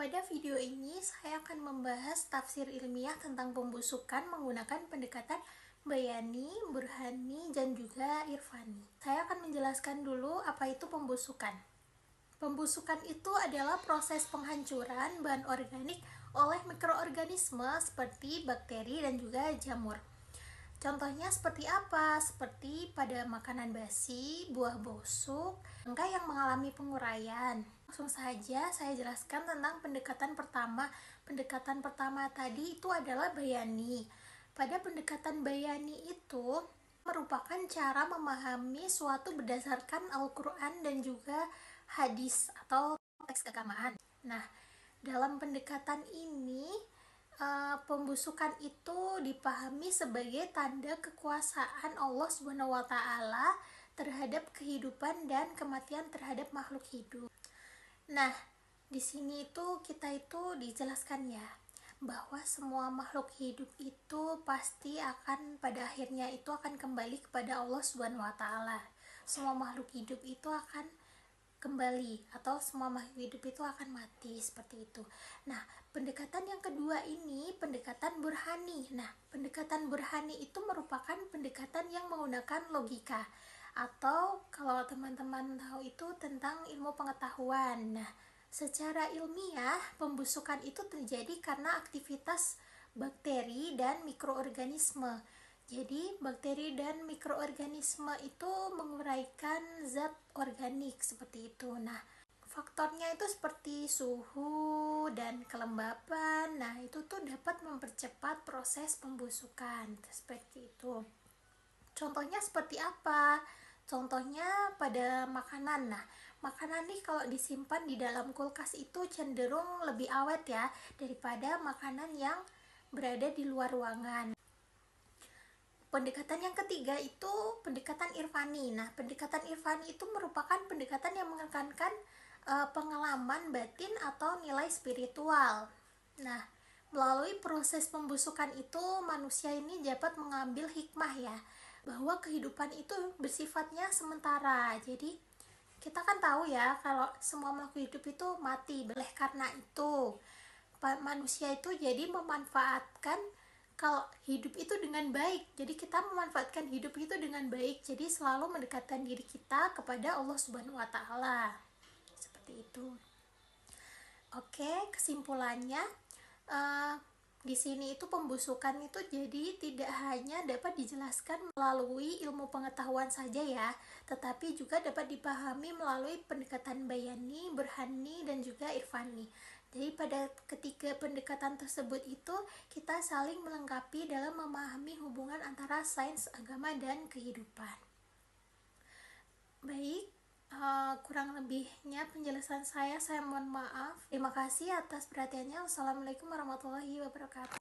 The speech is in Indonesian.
Pada video ini saya akan membahas tafsir ilmiah tentang pembusukan menggunakan pendekatan bayani, burhani, dan juga irfani. Saya akan menjelaskan dulu apa itu pembusukan. Pembusukan itu adalah proses penghancuran bahan organik oleh mikroorganisme seperti bakteri dan juga jamur. Contohnya seperti apa? Seperti pada makanan basi, buah busuk, bangkai yang mengalami penguraian. Langsung saja saya jelaskan tentang pendekatan pertama. Pendekatan pertama tadi itu adalah bayani. Pada pendekatan bayani itu merupakan cara memahami suatu berdasarkan Al-Quran dan juga hadis atau teks keagamaan. Nah, dalam pendekatan ini pembusukan itu dipahami sebagai tanda kekuasaan Allah SWT terhadap kehidupan dan kematian terhadap makhluk hidup. Nah, di sini kita dijelaskan ya bahwa semua makhluk hidup itu pasti akan pada akhirnya itu akan kembali kepada Allah SWT. Semua makhluk hidup itu akan kembali atau semua makhluk hidup itu akan mati, seperti itu. Nah, pendekatan yang kedua ini pendekatan burhani. Nah, pendekatan burhani itu merupakan pendekatan yang menggunakan logika, atau kalau teman-teman tahu itu tentang ilmu pengetahuan. Nah, secara ilmiah pembusukan itu terjadi karena aktivitas bakteri dan mikroorganisme. Jadi bakteri dan mikroorganisme itu menguraikan zat organik seperti itu. Nah, faktornya itu seperti suhu dan kelembapan. Nah, itu dapat mempercepat proses pembusukan seperti itu. Contohnya seperti apa? Contohnya pada makanan. Nah, makanan nih kalau disimpan di dalam kulkas itu cenderung lebih awet ya daripada makanan yang berada di luar ruangan. Pendekatan yang ketiga itu pendekatan irfani. Nah, pendekatan irfani itu merupakan pendekatan yang menekankan pengalaman batin atau nilai spiritual. Nah, melalui proses pembusukan itu manusia ini dapat mengambil hikmah ya, bahwa kehidupan itu bersifatnya sementara. Jadi kita kan tahu ya kalau semua makhluk hidup itu mati. Oleh karena itu manusia itu jadi memanfaatkan kalau hidup itu dengan baik. Jadi kita memanfaatkan hidup itu dengan baik. Jadi selalu mendekatkan diri kita kepada Allah Subhanahu wa taala. Seperti itu. Oke, kesimpulannya di sini itu pembusukan itu jadi tidak hanya dapat dijelaskan melalui ilmu pengetahuan saja ya, tetapi juga dapat dipahami melalui pendekatan bayani, burhani, dan juga irfani. Jadi pada ketiga pendekatan tersebut itu kita saling melengkapi dalam memahami hubungan antara sains, agama, dan kehidupan. Baik, kurang lebihnya penjelasan saya mohon maaf. Terima kasih atas perhatiannya. Wassalamualaikum warahmatullahi wabarakatuh.